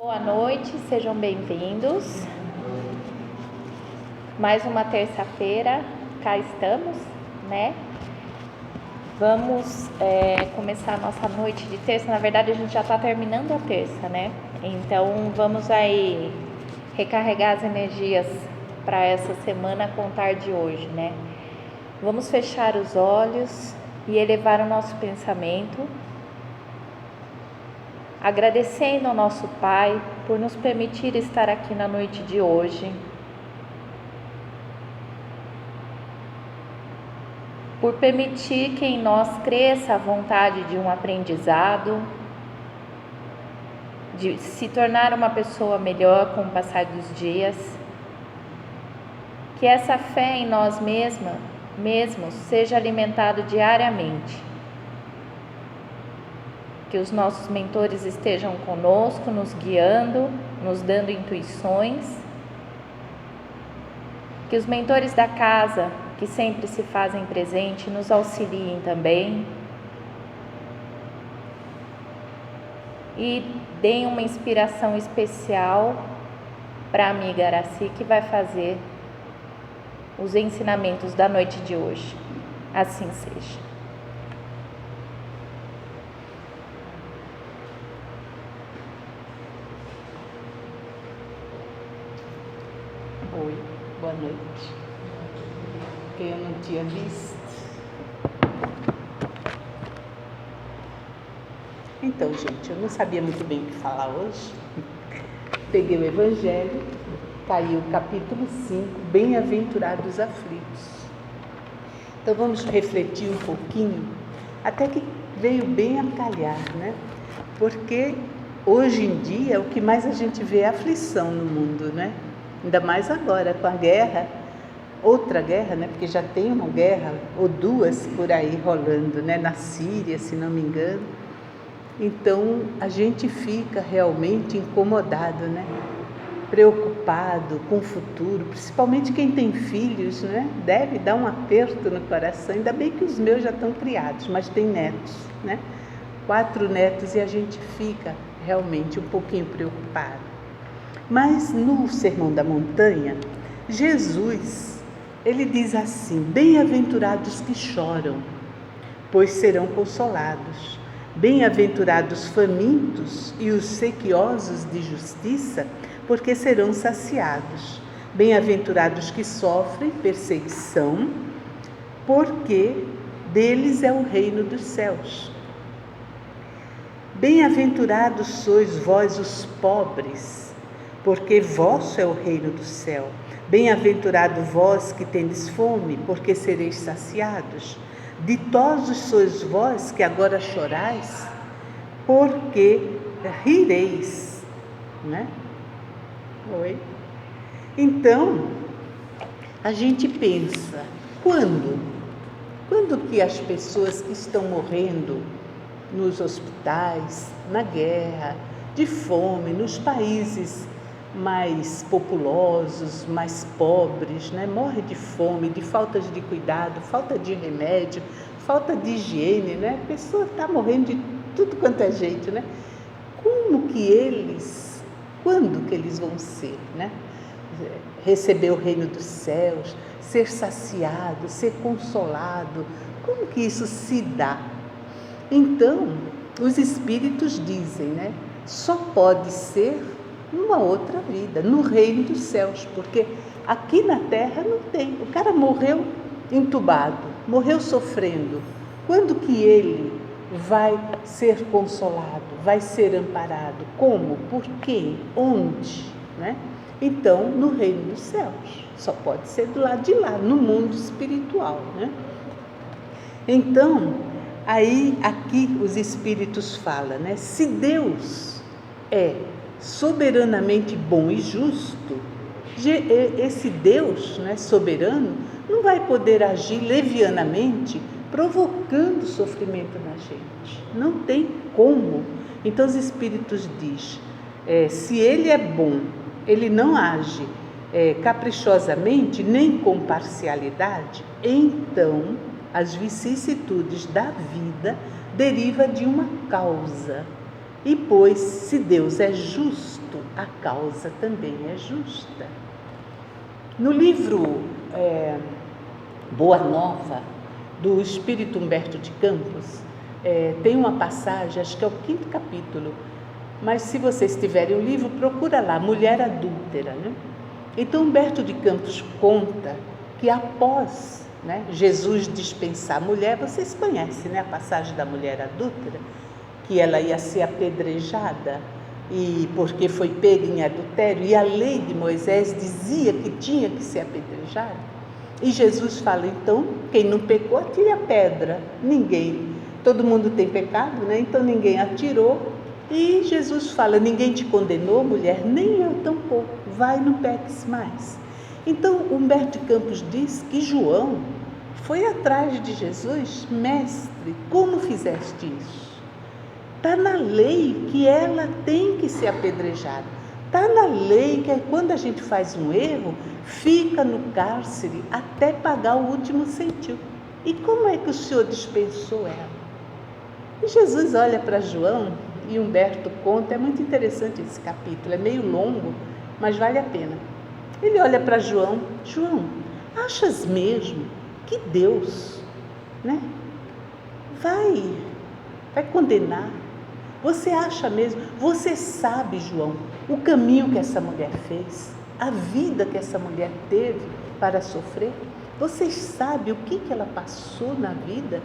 Boa noite, sejam bem-vindos. Mais uma terça-feira, cá estamos, né? Vamos começar a nossa noite de terça. Na verdade, a gente já está terminando a terça, né? Então, vamos aí recarregar as energias para essa semana com o tarde de hoje, né? Vamos fechar os olhos e elevar o nosso pensamento, agradecendo ao nosso Pai por nos permitir estar aqui na noite de hoje, por permitir que em nós cresça a vontade de um aprendizado, de se tornar uma pessoa melhor com o passar dos dias, que essa fé em nós mesmos seja alimentado diariamente, que os nossos mentores estejam conosco, nos guiando, nos dando intuições, que os mentores da casa, que sempre se fazem presente, nos auxiliem também e deem uma inspiração especial para a amiga Araci, que vai fazer os ensinamentos da noite de hoje. Assim seja. Oi, boa noite. Quem eu não tinha visto. Então, gente, eu não sabia muito bem o que falar hoje. Peguei o Evangelho, caiu o capítulo 5, Bem-aventurados os aflitos. Então vamos refletir um pouquinho, até que veio bem a calhar, né? Porque hoje em dia o que mais a gente vê é aflição no mundo, né? Ainda mais agora com a guerra, outra guerra, né? Porque já tem uma guerra ou duas por aí rolando, né? Na Síria, se não me engano. Então a gente fica realmente incomodado, né? Preocupado com o futuro, principalmente quem tem filhos, né? Deve dar um aperto no coração. Ainda bem que os meus já estão criados, mas tem netos, né? 4 netos e a gente fica realmente um pouquinho preocupado. Mas no Sermão da Montanha, Jesus, ele diz assim: bem-aventurados que choram, pois serão consolados. Bem-aventurados famintos e os sequiosos de justiça, porque serão saciados. Bem-aventurados que sofrem perseguição, porque deles é o reino dos céus. Bem-aventurados sois vós os pobres, porque vosso é o reino do céu. Bem-aventurado vós que tendes fome, porque sereis saciados. Ditosos sois vós que agora chorais, porque rireis, né? Oi? Então, a gente pensa, quando que as pessoas que estão morrendo nos hospitais, na guerra, de fome, nos países mais populosos, mais pobres, né? Morre de fome, de falta de cuidado, falta de remédio, falta de higiene, né? A pessoa está morrendo de tudo quanto é jeito, né? Quando que eles vão ser, né? Receber o reino dos céus, ser saciado, ser consolado, como que isso se dá? Então, os espíritos dizem, né? Só pode ser numa outra vida, no reino dos céus, porque aqui na terra não tem. O cara morreu entubado, morreu sofrendo. Quando que ele vai ser consolado, vai ser amparado? Como? Por quem? Onde? Né? Então, no reino dos céus. Só pode ser do lado de lá, no mundo espiritual, né? Então, aí, aqui os espíritos falam, né? Se Deus é soberanamente bom e justo, esse Deus, né, soberano, não vai poder agir levianamente provocando sofrimento na gente. Não tem como. Então os espíritos dizem, se ele é bom, ele não age caprichosamente nem com parcialidade, então as vicissitudes da vida derivam de uma causa. E pois, se Deus é justo, a causa também é justa. No livro Boa Nova, do Espírito Humberto de Campos, tem uma passagem, acho que é o 5º capítulo, mas se vocês tiverem o livro, procura lá, Mulher Adúltera, né? Então Humberto de Campos conta que após, né, Jesus dispensar a mulher, vocês conhecem, né, a passagem da mulher adúltera, que ela ia ser apedrejada e porque foi pega em adultério, e a lei de Moisés dizia que tinha que ser apedrejada. E Jesus fala, então, quem não pecou, atire a pedra. Ninguém, todo mundo tem pecado, né? Então ninguém atirou. E Jesus fala, ninguém te condenou, mulher, nem eu tampouco, vai, não peques mais. Então Humberto de Campos diz que João foi atrás de Jesus, mestre, como fizeste isso? Está na lei que ela tem que ser apedrejada. Está na lei que quando a gente faz um erro, fica no cárcere até pagar o último centavo. E como é que o Senhor dispensou ela? E Jesus olha para João, e Humberto conta, é muito interessante esse capítulo, é meio longo, mas vale a pena. Ele olha para João, João, achas mesmo que Deus, né, vai condenar? Você acha mesmo? Você sabe, João, o caminho que essa mulher fez, a vida que essa mulher teve para sofrer? Vocês sabem o que ela passou na vida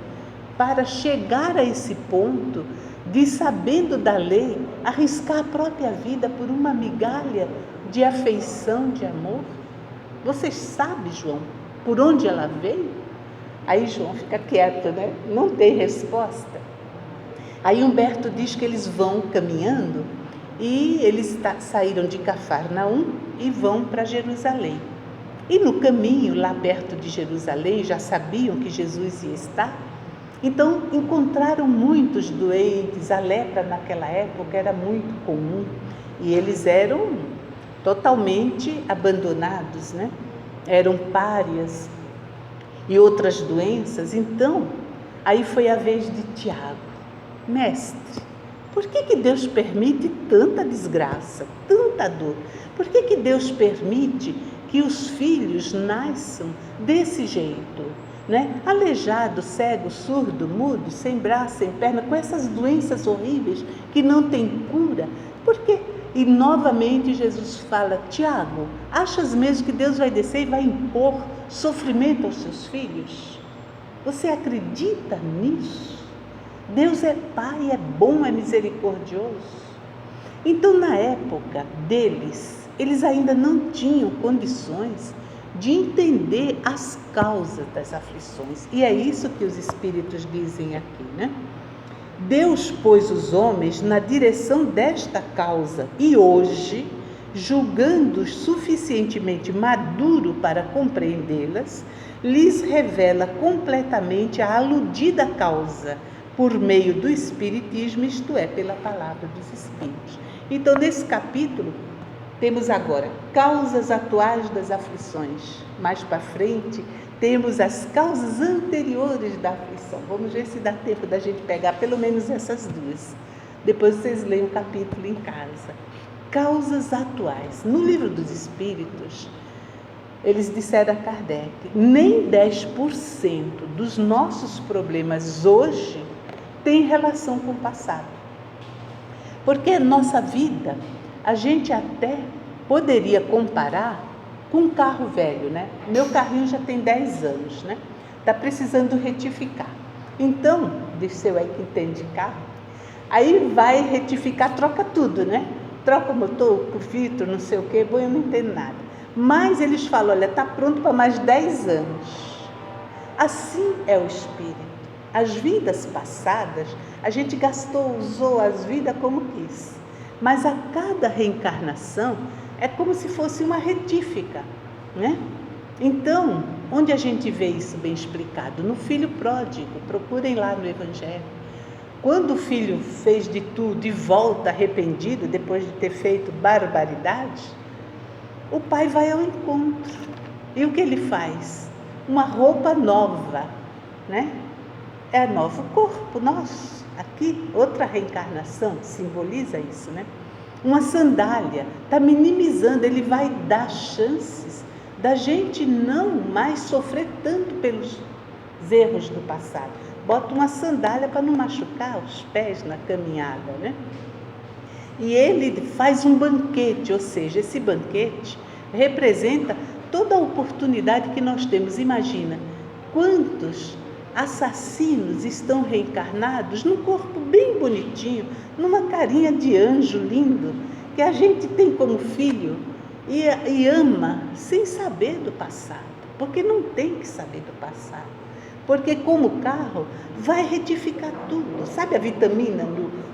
para chegar a esse ponto de, sabendo da lei, arriscar a própria vida por uma migalha de afeição, de amor? Vocês sabem, João, por onde ela veio? Aí João fica quieto, né? Não tem resposta. Aí Humberto diz que eles vão caminhando e eles saíram de Cafarnaum e vão para Jerusalém. E no caminho, lá perto de Jerusalém, já sabiam que Jesus ia estar. Então encontraram muitos doentes, a lepra naquela época era muito comum e eles eram totalmente abandonados, né? Eram párias e outras doenças. Então, aí foi a vez de Tiago. Mestre, por que Deus permite tanta desgraça, tanta dor? Por que Deus permite que os filhos nasçam desse jeito, né? Aleijado, cego, surdo, mudo, sem braço, sem perna, com essas doenças horríveis que não têm cura? Por quê? E novamente Jesus fala, Tiago, achas mesmo que Deus vai descer e vai impor sofrimento aos seus filhos? Você acredita nisso? Deus é Pai, é bom, é misericordioso. Então, na época deles, eles ainda não tinham condições de entender as causas das aflições. E é isso que os Espíritos dizem aqui, né? Deus pôs os homens na direção desta causa e hoje, julgando-os suficientemente maduro para compreendê-las, lhes revela completamente a aludida causa, por meio do Espiritismo, isto é, pela palavra dos Espíritos. Então, nesse capítulo, temos agora causas atuais das aflições. Mais para frente, temos as causas anteriores da aflição. Vamos ver se dá tempo da gente pegar pelo menos essas duas. Depois vocês leem o capítulo em casa. Causas atuais. No Livro dos Espíritos, eles disseram a Kardec, nem 10% dos nossos problemas hoje tem relação com o passado. Porque nossa vida, a gente até poderia comparar com um carro velho, né? Meu carrinho já tem 10 anos, né? Está precisando retificar. Então, diz seu aí que entende carro, aí vai retificar, troca tudo, né? Troca o motor, o filtro, não sei o quê, bom, eu não entendo nada. Mas eles falam, olha, está pronto para mais 10 anos. Assim é o espírito. As vidas passadas, a gente gastou, usou as vidas como quis. Mas a cada reencarnação é como se fosse uma retífica, né? Então, onde a gente vê isso bem explicado? No filho pródigo, procurem lá no Evangelho. Quando o filho fez de tudo e volta arrependido, depois de ter feito barbaridade, o pai vai ao encontro. E o que ele faz? Uma roupa nova, né? É novo corpo nosso. Aqui, outra reencarnação simboliza isso, né? Uma sandália está minimizando, ele vai dar chances da gente não mais sofrer tanto pelos erros do passado. Bota uma sandália para não machucar os pés na caminhada, né? E ele faz um banquete, ou seja, esse banquete representa toda a oportunidade que nós temos. Imagina quantos assassinos estão reencarnados num corpo bem bonitinho, numa carinha de anjo lindo, que a gente tem como filho e ama sem saber do passado, porque não tem que saber do passado, porque como carro vai retificar tudo. Sabe a vitamina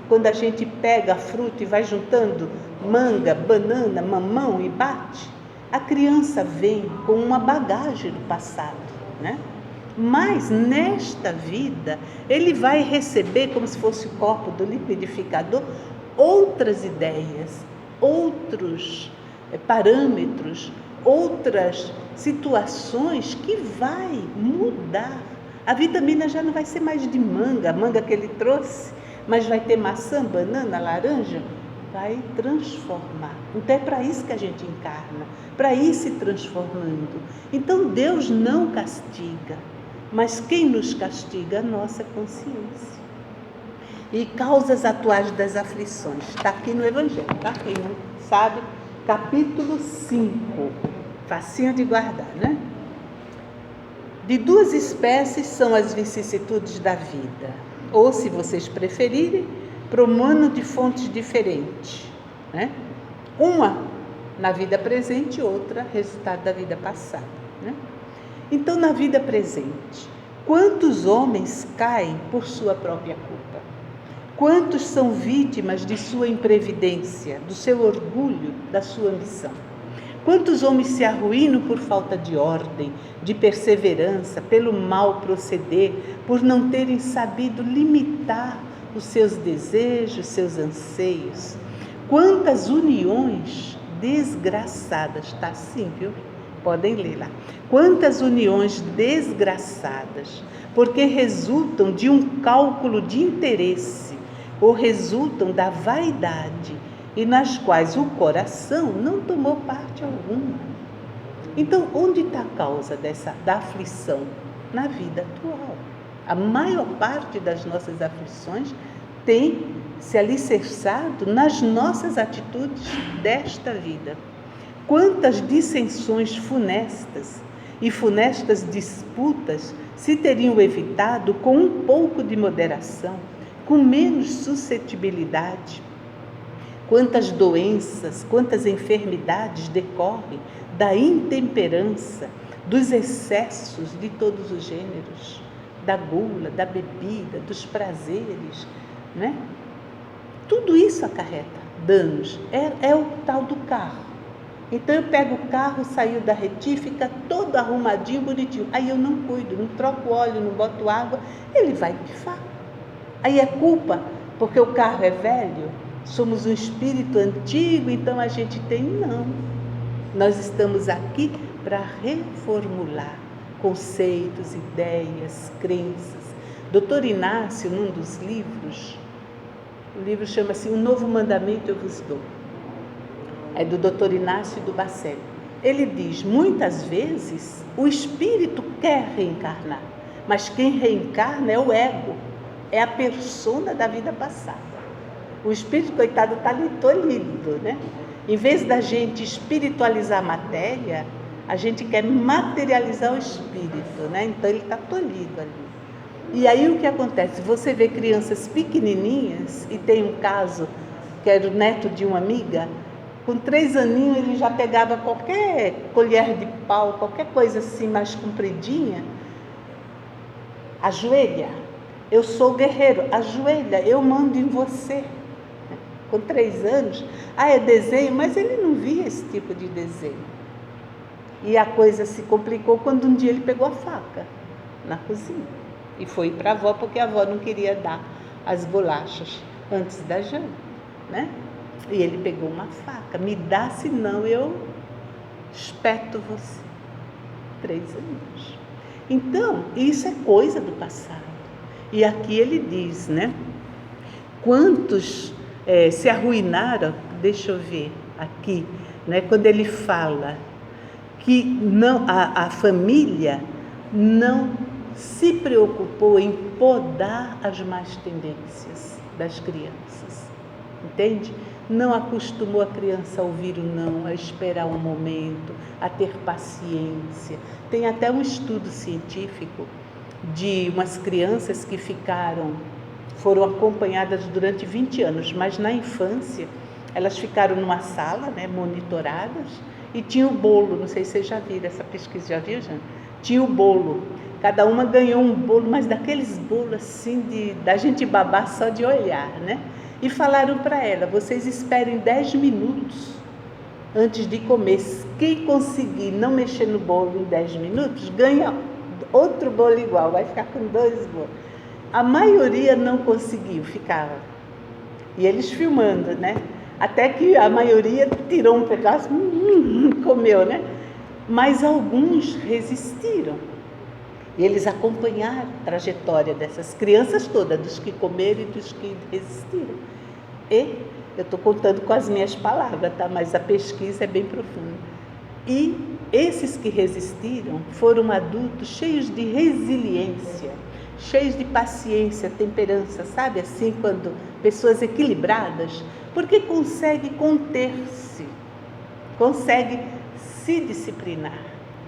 quando a gente pega a fruta e vai juntando manga, banana, mamão e bate? A criança vem com uma bagagem do passado, né? Mas nesta vida ele vai receber, como se fosse o copo do liquidificador, outras ideias, outros parâmetros, outras situações que vai mudar. A vitamina já não vai ser mais de manga, a manga que ele trouxe, mas vai ter maçã, banana, laranja, vai transformar. Então é para isso que a gente encarna, para ir se transformando. Então Deus não castiga, mas quem nos castiga? A nossa consciência. E causas atuais das aflições, está aqui no Evangelho, tá? Quem não sabe, capítulo 5, facinho de guardar, né? De duas espécies são as vicissitudes da vida, ou, se vocês preferirem, promano de fontes diferentes, né? Uma na vida presente e outra resultado da vida passada, né? Então, na vida presente, quantos homens caem por sua própria culpa? Quantos são vítimas de sua imprevidência, do seu orgulho, da sua ambição? Quantos homens se arruinam por falta de ordem, de perseverança, pelo mal proceder, por não terem sabido limitar os seus desejos, seus anseios? Quantas uniões desgraçadas, está assim, viu? Podem ler lá. Quantas uniões desgraçadas, porque resultam de um cálculo de interesse ou resultam da vaidade e nas quais o coração não tomou parte alguma. Então, onde está a causa da aflição? Na vida atual. A maior parte das nossas aflições tem se alicerçado nas nossas atitudes desta vida. Quantas dissensões funestas e funestas disputas se teriam evitado com um pouco de moderação, com menos suscetibilidade? Quantas doenças, quantas enfermidades decorrem da intemperança, dos excessos de todos os gêneros, da gula, da bebida, dos prazeres, né? Tudo isso acarreta danos. É o tal do carro. Então eu pego o carro, saio da retífica, todo arrumadinho, bonitinho. Aí eu não cuido, não troco óleo, não boto água, ele vai pifar. Aí é culpa porque o carro é velho? Somos um espírito antigo, então a gente tem? Não. Nós estamos aqui para reformular conceitos, ideias, crenças. Dr. Inácio, num dos livros, o livro chama-se Um Novo Mandamento Eu Vos Dou. É do Dr. Inácio do Bacelli. Ele diz, muitas vezes o espírito quer reencarnar, mas quem reencarna é o ego, é a persona da vida passada. O espírito, coitado, está ali tolhido, né? Em vez da gente espiritualizar a matéria, a gente quer materializar o espírito, né? Então ele está tolhido ali. E aí o que acontece? Você vê crianças pequenininhas, e tem um caso, que era o neto de uma amiga, com 3 aninhos ele já pegava qualquer colher de pau, qualquer coisa assim mais compridinha, ajoelha, eu sou guerreiro, ajoelha, eu mando em você. Com 3 anos, é desenho, mas ele não via esse tipo de desenho. E a coisa se complicou quando um dia ele pegou a faca na cozinha e foi para a avó, porque a avó não queria dar as bolachas antes da janta, né? E ele pegou uma faca, me dá, senão eu espeto você. 3 anos. Então, isso é coisa do passado. E aqui ele diz, né? Quantos se arruinaram deixa eu ver aqui, né? Quando ele fala que não, a família não se preocupou em podar as más tendências das crianças, entende? Não acostumou a criança a ouvir o não, a esperar um momento, a ter paciência. Tem até um estudo científico de umas crianças que foram acompanhadas durante 20 anos, mas na infância elas ficaram numa sala, né, monitoradas, e tinha o bolo. Não sei se vocês já viram essa pesquisa, já viu, Jane? Tinha o bolo, cada uma ganhou um bolo, mas daqueles bolos assim, da gente babar só de olhar, né? E falaram para ela: vocês esperem 10 minutos antes de comer. Quem conseguir não mexer no bolo em 10 minutos, ganha outro bolo igual, vai ficar com 2 bolos. A maioria não conseguiu, ficava. E eles filmando, né? Até que a maioria tirou um pedaço, comeu, né? Mas alguns resistiram. E eles acompanharam a trajetória dessas crianças todas, dos que comeram e dos que resistiram. E eu estou contando com as minhas palavras, tá? Mas a pesquisa é bem profunda. E esses que resistiram foram adultos cheios de resiliência, cheios de paciência, temperança, sabe? Assim, quando pessoas equilibradas, porque conseguem conter-se, conseguem se disciplinar.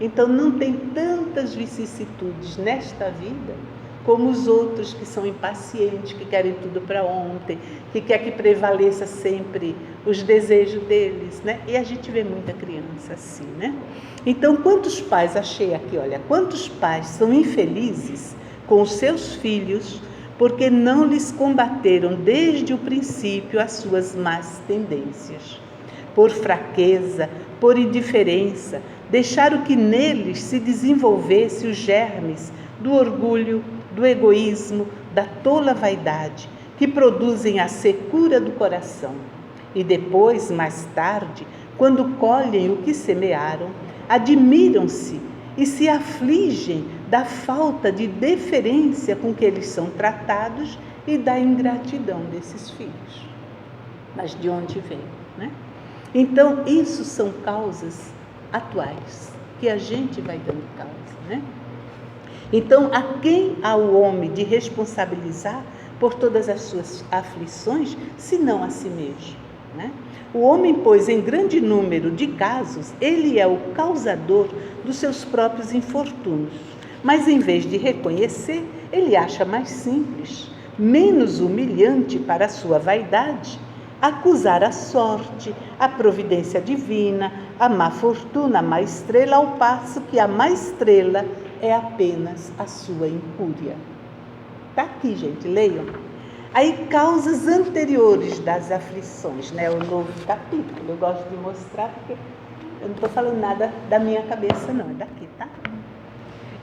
Então não tem tantas vicissitudes nesta vida como os outros que são impacientes, que querem tudo para ontem, que quer que prevaleça sempre os desejos deles, né? E a gente vê muita criança assim, né? Então, quantos pais, achei aqui, olha, quantos pais são infelizes com os seus filhos porque não lhes combateram desde o princípio as suas más tendências. Por fraqueza, por indiferença, deixaram que neles se desenvolvesse os germes do orgulho, do egoísmo, da tola vaidade, que produzem a secura do coração. E depois, mais tarde, quando colhem o que semearam, admiram-se e se afligem da falta de deferência com que eles são tratados e da ingratidão desses filhos. Mas de onde vem, né? Então, isso são causas atuais, que a gente vai dando causa, né? Então, a quem há o homem de responsabilizar por todas as suas aflições, senão a si mesmo, né? O homem, pois, em grande número de casos, ele é o causador dos seus próprios infortúnios. Mas, em vez de reconhecer, ele acha mais simples, menos humilhante para a sua vaidade, acusar a sorte, a providência divina, a má fortuna, a má estrela, ao passo que a má estrela é apenas a sua incúria. Está aqui, gente, leiam. Aí, causas anteriores das aflições, né? O novo capítulo. Eu gosto de mostrar porque eu não estou falando nada da minha cabeça, não, é daqui, tá?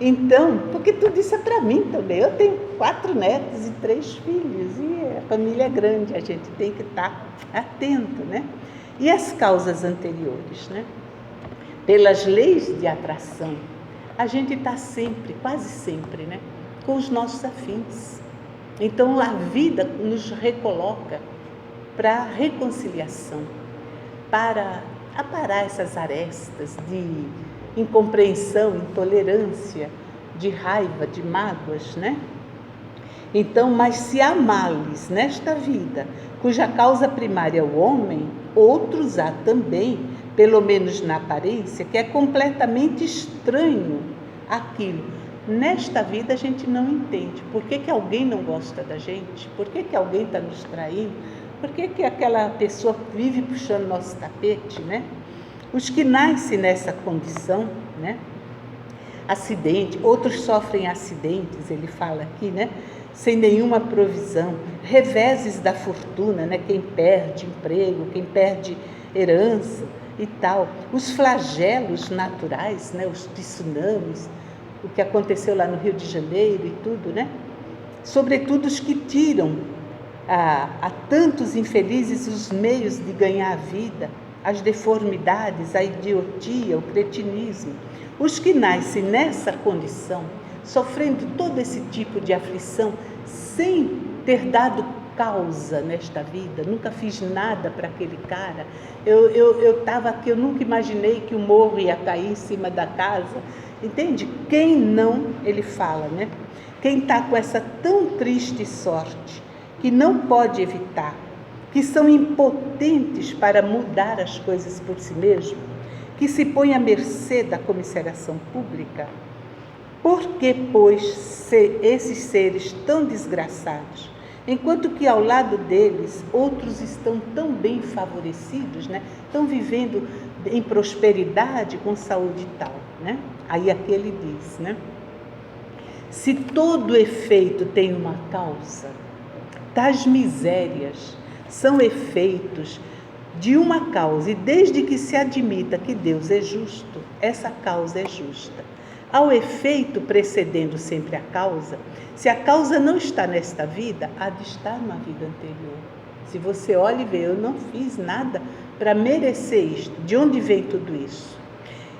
Então, porque tudo isso é para mim também. Eu tenho 4 netos e 3 filhos, e a família é grande, a gente tem que estar atento, né? E as causas anteriores, né? Pelas leis de atração, a gente está sempre, quase sempre, né? Com os nossos afins. Então, a vida nos recoloca para a reconciliação, para aparar essas arestas de incompreensão, intolerância, de raiva, de mágoas, né? Então, mas se há males nesta vida, cuja causa primária é o homem, outros há também, pelo menos na aparência, que é completamente estranho àquilo. Nesta vida a gente não entende. Por que alguém não gosta da gente? Por que alguém está nos traindo? Por que aquela pessoa vive puxando nosso tapete, né? Os que nascem nessa condição, né? Acidente, outros sofrem acidentes, ele fala aqui, né? Sem nenhuma provisão, reveses da fortuna, né? Quem perde emprego, quem perde herança e tal. Os flagelos naturais, né? Os tsunamis, o que aconteceu lá no Rio de Janeiro e tudo, né? Sobretudo os que tiram a tantos infelizes os meios de ganhar a vida, as deformidades, a idiotia, o cretinismo. Os que nascem nessa condição, sofrendo todo esse tipo de aflição, sem ter dado causa nesta vida, nunca fiz nada para aquele cara. Eu estava aqui, eu nunca imaginei que o morro ia cair em cima da casa. Entende? Quem não, ele fala, né? Quem está com essa tão triste sorte, que não pode evitar, que são impotentes para mudar as coisas por si mesmo, que se põe à mercê da comisseração pública, por que, pois, esses seres tão desgraçados, enquanto que ao lado deles outros estão tão bem favorecidos, né? Estão vivendo em prosperidade, com saúde e tal, né? Aí aqui ele diz, né? Se todo efeito tem uma causa, tais misérias são efeitos de uma causa, e desde que se admita que Deus é justo, essa causa é justa. Ao efeito precedendo sempre a causa, se a causa não está nesta vida, há de estar numa vida anterior. Se você olha e vê, eu não fiz nada para merecer isto. De onde vem tudo isso?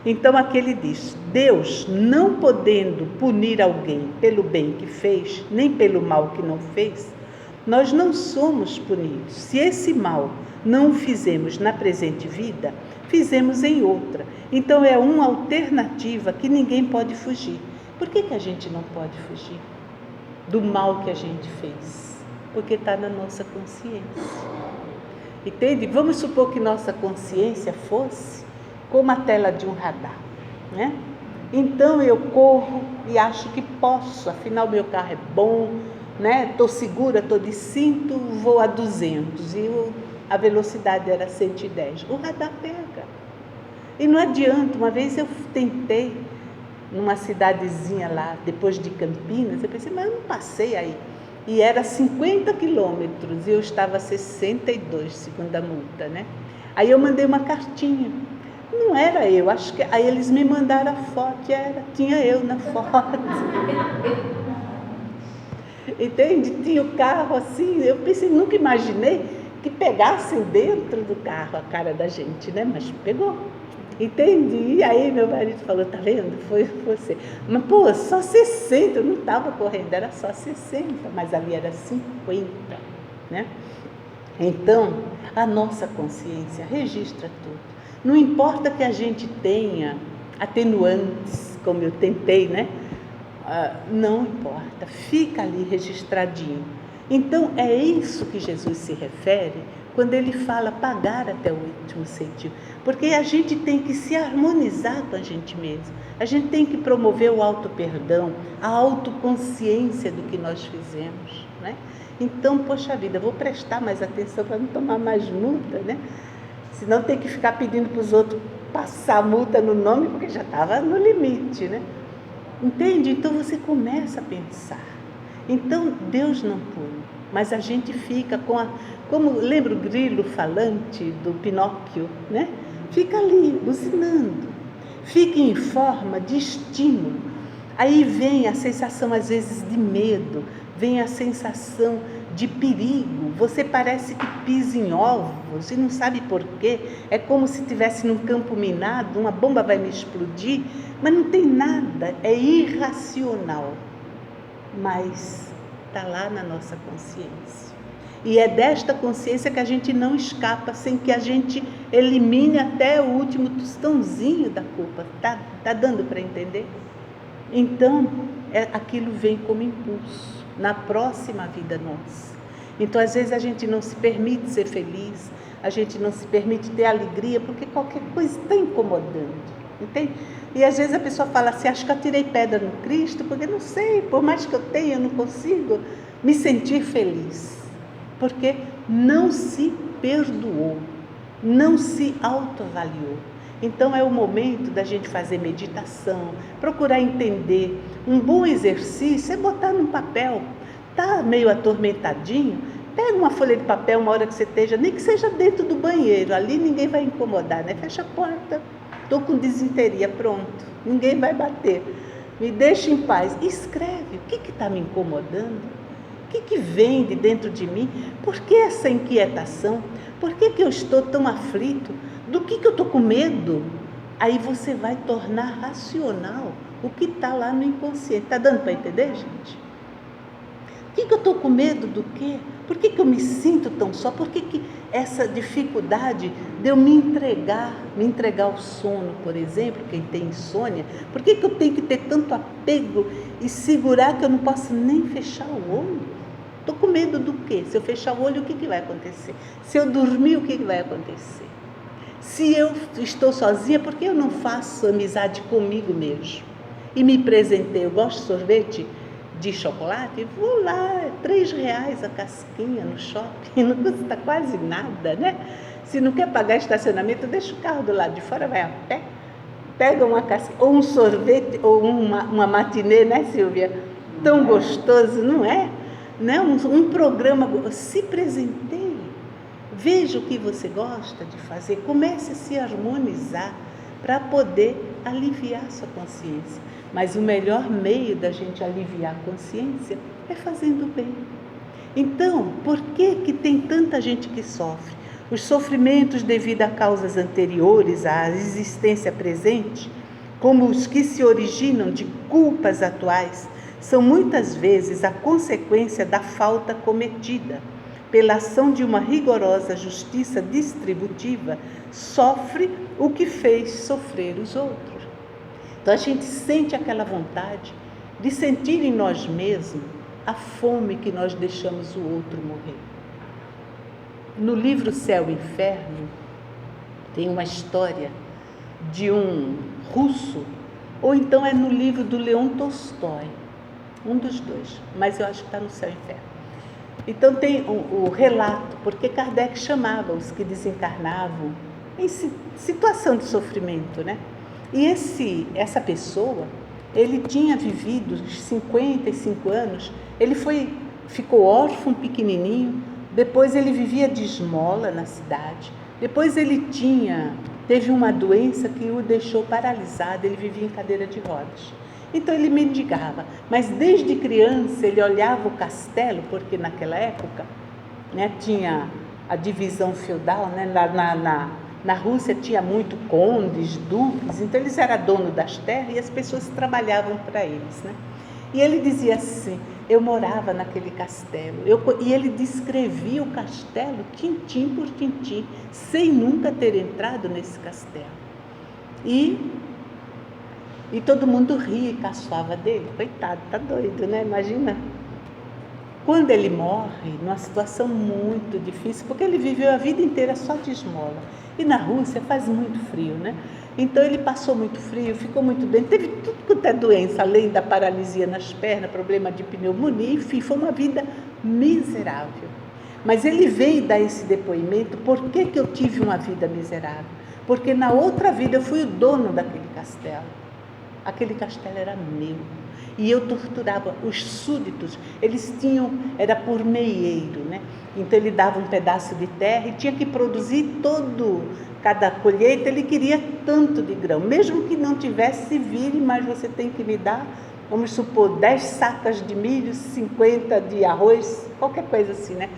Então aqui ele diz, Deus, não podendo punir alguém pelo bem que fez, nem pelo mal que não fez, nós não somos punidos. Se esse mal não o fizemos na presente vida, fizemos em outra. Então é uma alternativa que ninguém pode fugir. Por que a gente não pode fugir do mal que a gente fez? Porque está na nossa consciência. Entende? Vamos supor que nossa consciência fosse como a tela de um radar, né? Então eu corro e acho que posso, afinal meu carro é bom, né? Estou segura, estou de cinto, vou a 200 e a velocidade era 110. O radar pega. E não adianta, uma vez eu tentei, numa cidadezinha lá, depois de Campinas, eu pensei, mas eu não passei aí. E era 50 quilômetros e eu estava a 62, segundo a multa, né? Aí eu mandei uma cartinha. Não era eu, acho que aí eles me mandaram a foto, tinha eu na foto. Entende? Tinha o carro assim, eu pensei, nunca imaginei que pegassem dentro do carro a cara da gente, né? Mas pegou. Entende? E aí meu marido falou, tá vendo? Foi você. Mas, pô, só 60, eu não estava correndo, era só 60, mas ali era 50, né? Então, a nossa consciência registra tudo. Não importa que a gente tenha atenuantes, como eu tentei, né? Não importa, fica ali registradinho. Então, é isso que Jesus se refere quando ele fala pagar até o último centavo. Porque a gente tem que se harmonizar com a gente mesmo. A gente tem que promover o auto-perdão, a autoconsciência do que nós fizemos, né? Então, poxa vida, vou prestar mais atenção para não tomar mais multa, né? Senão tem que ficar pedindo para os outros passar multa no nome, porque já estava no limite, né? Entende? Então você começa a pensar. Então Deus não pune, mas a gente fica com como lembra o grilo falante do Pinóquio, né? Fica ali, buzinando. Fica em forma de estímulo. Aí vem a sensação às vezes de medo, vem a sensação de perigo, você parece que pisa em ovos e não sabe por quê, é como se estivesse num campo minado, uma bomba vai me explodir, mas não tem nada, é irracional, mas está lá na nossa consciência. E é desta consciência que a gente não escapa, sem que a gente elimine até o último tostãozinho da culpa. Tá dando para entender? Então, aquilo vem como impulso na próxima vida nossa. Então, às vezes, a gente não se permite ser feliz, a gente não se permite ter alegria, porque qualquer coisa está incomodando, entende? E às vezes a pessoa fala assim, acho que eu tirei pedra no Cristo, porque não sei, por mais que eu tenha, eu não consigo me sentir feliz, porque não se perdoou, não se autoavaliou. Então é o momento da gente fazer meditação, procurar entender. Um bom exercício é botar num papel. Está meio atormentadinho, pega uma folha de papel uma hora que você esteja, nem que seja dentro do banheiro, ali ninguém vai incomodar, né? Fecha a porta, estou com disenteria, pronto, ninguém vai bater. Me deixa em paz. Escreve, o que está me incomodando? O que vem de dentro de mim? Por que essa inquietação? Por que eu estou tão aflito? Do que eu estou com medo? Aí você vai tornar racional o que está lá no inconsciente. Está dando para entender, gente? O que eu estou com medo do quê? Por que eu me sinto tão só? Por que essa dificuldade de eu me entregar ao sono, por exemplo, quem tem insônia, por que eu tenho que ter tanto apego e segurar que eu não posso nem fechar o olho? Estou com medo do quê? Se eu fechar o olho, o que vai acontecer? Se eu dormir, o que vai acontecer? Se eu estou sozinha, por que eu não faço amizade comigo mesmo? E me presentei, eu gosto de sorvete de chocolate, vou lá, R$3 a casquinha no shopping, não custa quase nada, né? Se não quer pagar estacionamento, deixa o carro do lado de fora, vai a pé, pega uma casquinha, ou um sorvete, ou uma matinê, né, Silvia? Tão gostoso, não é? Né? Um programa, se presenteie, veja o que você gosta de fazer, comece a se harmonizar para poder aliviar sua consciência. Mas o melhor meio da gente aliviar a consciência é fazendo bem. Então, por que tem tanta gente que sofre? Os sofrimentos devido a causas anteriores à existência presente, como os que se originam de culpas atuais, são muitas vezes a consequência da falta cometida. Pela ação de uma rigorosa justiça distributiva, sofre o que fez sofrer os outros. Então a gente sente aquela vontade de sentir em nós mesmos a fome que nós deixamos o outro morrer. No livro Céu e Inferno, tem uma história de um russo, ou então é no livro do Leon Tolstói, um dos dois, mas eu acho que está no Céu e Inferno. Então tem o relato, porque Kardec chamava os que desencarnavam em situação de sofrimento, né? E essa pessoa, ele tinha vivido os 55 anos, ele ficou órfão pequenininho, depois ele vivia de esmola na cidade, depois ele teve uma doença que o deixou paralisado, ele vivia em cadeira de rodas. Então ele mendigava, mas desde criança ele olhava o castelo, porque naquela época, né, tinha a divisão feudal, né, na Rússia tinha muito condes, duques, então eles eram donos das terras e as pessoas trabalhavam para eles, né? E ele dizia assim, eu morava naquele castelo, e ele descrevia o castelo tintim por tintim, sem nunca ter entrado nesse castelo. E todo mundo ria e caçoava dele, coitado, tá doido, né? Imagina. Quando ele morre, numa situação muito difícil, porque ele viveu a vida inteira só de esmola. E na Rússia faz muito frio, né? Então ele passou muito frio, ficou muito doente, teve tudo quanto é doença, além da paralisia nas pernas, problema de pneumonia, enfim, foi uma vida miserável. Mas ele veio dar esse depoimento, por que eu tive uma vida miserável? Porque na outra vida eu fui o dono daquele castelo. Aquele castelo era meu. E eu torturava os súditos, era por meieiro, né? Então ele dava um pedaço de terra e tinha que produzir cada colheita ele queria tanto de grão, mesmo que não tivesse, vire, mas você tem que me dar, vamos supor, 10 sacas de milho, 50 de arroz, qualquer coisa assim, né?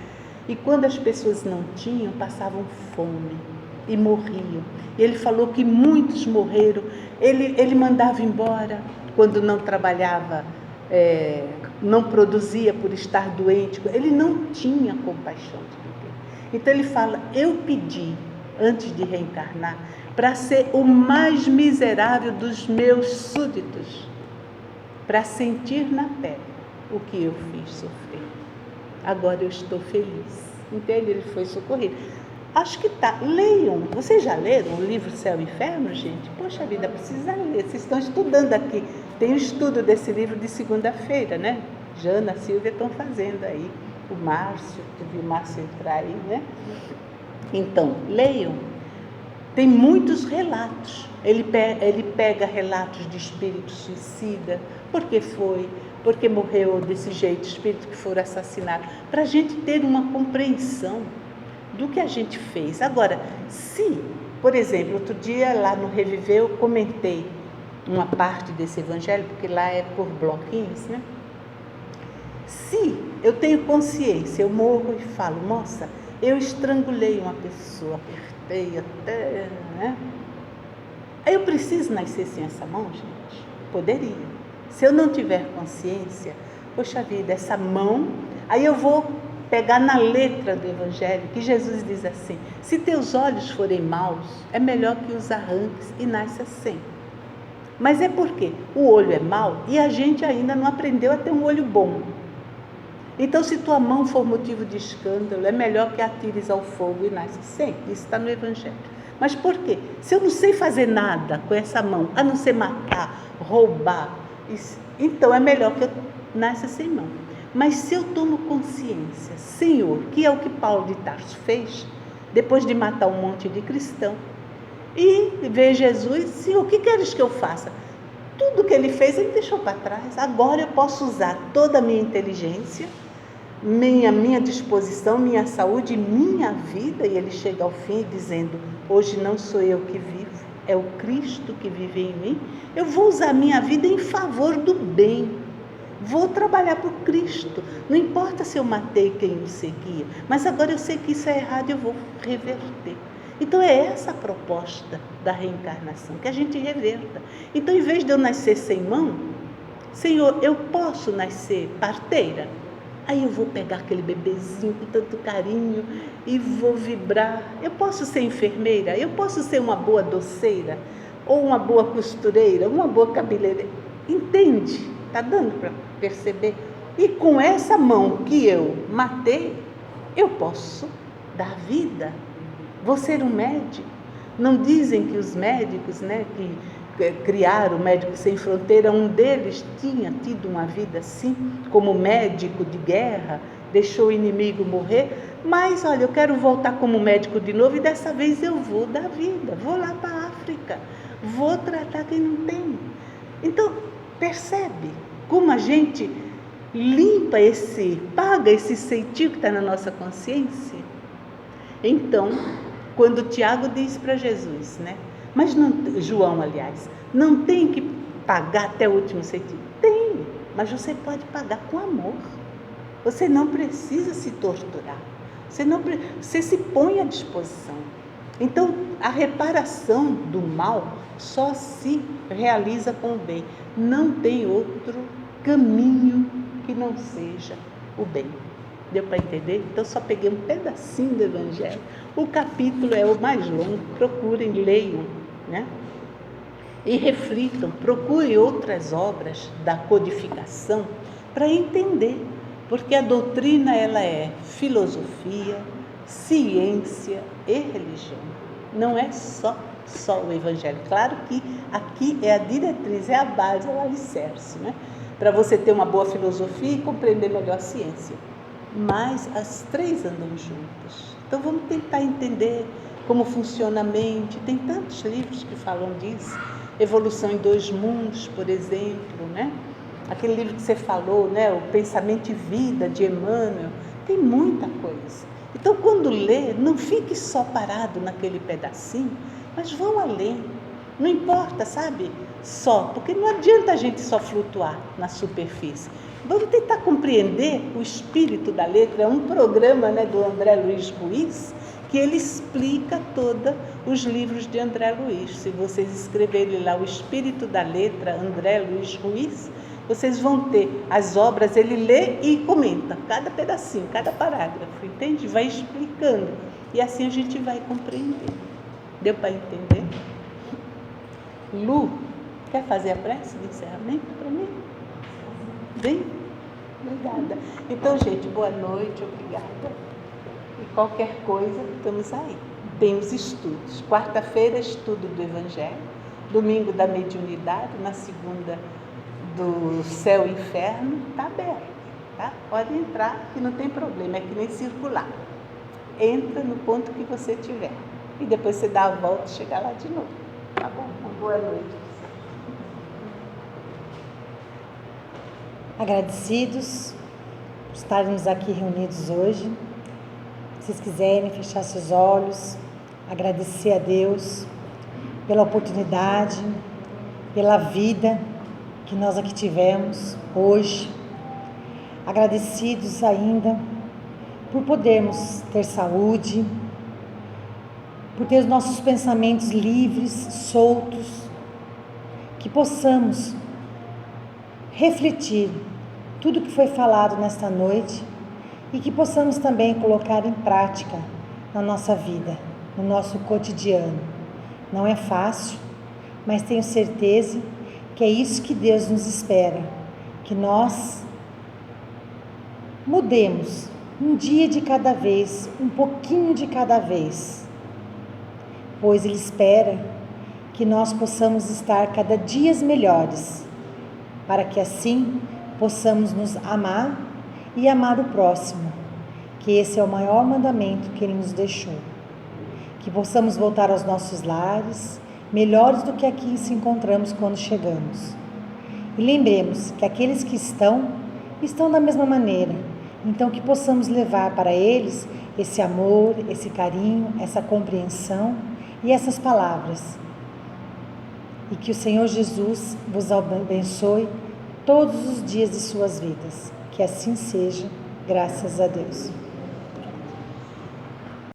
E quando as pessoas não tinham, passavam fome e morriam. E ele falou que muitos morreram, ele mandava embora quando não trabalhava, não produzia por estar doente, ele não tinha compaixão de ninguém. Então ele fala, eu pedi, antes de reencarnar, para ser o mais miserável dos meus súditos, para sentir na pele o que eu fiz sofrer. Agora eu estou feliz. Entende? Ele foi socorrido. Acho que tá. Leiam. Vocês já leram o livro Céu e Inferno, gente? Poxa vida, precisa ler. Vocês estão estudando aqui. Tem um estudo desse livro de segunda-feira, né? Jana, Silvia estão fazendo aí. O Márcio, tu viu o Márcio entrar aí, né? Então, leiam. Tem muitos relatos. Ele pega relatos de espírito suicida. Porque morreu desse jeito, espírito que foram assassinados. Para a gente ter uma compreensão do que a gente fez. Agora, se, por exemplo, outro dia lá no Reviver eu comentei uma parte desse evangelho, porque lá é por bloquinhos, né? Se eu tenho consciência, eu morro e falo, moça, eu estrangulei uma pessoa, apertei até, né? Aí eu preciso nascer sem essa mão, gente? Poderia. Se eu não tiver consciência, poxa vida, essa mão, aí eu vou pegar na letra do Evangelho, que Jesus diz assim: se teus olhos forem maus, é melhor que os arranques e nasça sem. Mas é porque o olho é mau e a gente ainda não aprendeu a ter um olho bom. Então, se tua mão for motivo de escândalo, é melhor que atires ao fogo e nasça sem. Isso está no Evangelho. Mas por quê? Se eu não sei fazer nada com essa mão, a não ser matar, roubar, então é melhor que eu nasça sem mão. Mas se eu tomo consciência, Senhor, que é o que Paulo de Tarso fez, depois de matar um monte de cristão, e ver Jesus, Senhor, o que queres que eu faça? Tudo que ele fez, ele deixou para trás. Agora eu posso usar toda a minha inteligência, minha disposição, minha saúde, minha vida. E ele chega ao fim dizendo: hoje não sou eu que vivo, é o Cristo que vive em mim. Eu vou usar a minha vida em favor do bem. Vou trabalhar por Cristo. Não importa se eu matei quem o seguia, mas agora eu sei que isso é errado e eu vou reverter. Então é essa a proposta da reencarnação, que a gente reverta. Então, em vez de eu nascer sem mão, Senhor, eu posso nascer parteira. Aí eu vou pegar aquele bebezinho com tanto carinho e vou vibrar. Eu posso ser enfermeira, eu posso ser uma boa doceira, ou uma boa costureira, uma boa cabeleireira. Entende? Está dando para perceber? E com essa mão que eu matei, eu posso dar vida. Vou ser um médico. Não dizem que os médicos, que criaram o Médicos Sem Fronteira, um deles tinha tido uma vida assim, como médico de guerra, deixou o inimigo morrer, mas olha, eu quero voltar como médico de novo e dessa vez eu vou dar vida, vou lá para a África, vou tratar quem não tem. Então, percebe como a gente paga esse ceitinho que está na nossa consciência? Então, quando Tiago diz para Jesus, mas não, João, aliás, não tem que pagar até o último centavo? Tem, mas você pode pagar com amor. Você não precisa se torturar. Você se põe à disposição. Então, a reparação do mal só se realiza com o bem. Não tem outro caminho que não seja o bem. Deu para entender? Então, só peguei um pedacinho do Evangelho. O capítulo é o mais longo, procurem, leiam, e reflitam, procurem outras obras da codificação para entender, porque a doutrina ela é filosofia, ciência e religião. Não é só o Evangelho. Claro que aqui é a diretriz, é a base, é o alicerce, para você ter uma boa filosofia e compreender melhor a ciência. Mas as três andam juntas. Então vamos tentar entender como funciona a mente. Tem tantos livros que falam disso. Evolução em Dois Mundos, por exemplo, Aquele livro que você falou, O Pensamento e Vida, de Emmanuel. Tem muita coisa. Então, quando lê, não fique só parado naquele pedacinho, mas vão além. Não importa, sabe? Porque não adianta a gente só flutuar na superfície. Vamos tentar compreender o espírito da letra. É um programa do André Luiz Ruiz, que ele explica todos os livros de André Luiz. Se vocês escreverem lá o espírito da letra, André Luiz Ruiz, vocês vão ter as obras, ele lê e comenta cada pedacinho, cada parágrafo, entende? Vai explicando e assim a gente vai compreender. Deu para entender? Lu, quer fazer a prece de encerramento para mim? Bem? Obrigada. Então, gente, boa noite, obrigada. E qualquer coisa, estamos aí. Tem os estudos. Quarta-feira, estudo do Evangelho. Domingo da mediunidade. Na segunda, do céu e inferno. Está aberto, tá? Pode entrar, que não tem problema. É que nem circular. Entra no ponto que você tiver. E depois você dá a volta e chega lá de novo. Tá bom? Uma boa noite. Agradecidos por estarmos aqui reunidos hoje. Se vocês quiserem fechar seus olhos, agradecer a Deus pela oportunidade, pela vida que nós aqui tivemos hoje. Agradecidos ainda por podermos ter saúde, por ter os nossos pensamentos livres, soltos, que possamos refletir tudo que foi falado nesta noite e que possamos também colocar em prática na nossa vida, no nosso cotidiano. Não é fácil, mas tenho certeza que é isso que Deus nos espera, que nós mudemos um dia de cada vez, um pouquinho de cada vez, pois Ele espera que nós possamos estar cada dia melhores, para que assim possamos nos amar e amar o próximo, que esse é o maior mandamento que Ele nos deixou. Que possamos voltar aos nossos lares, melhores do que aqui se encontramos quando chegamos. E lembremos que aqueles que estão da mesma maneira, então que possamos levar para eles esse amor, esse carinho, essa compreensão e essas palavras. E que o Senhor Jesus vos abençoe todos os dias de suas vidas. Que assim seja, graças a Deus.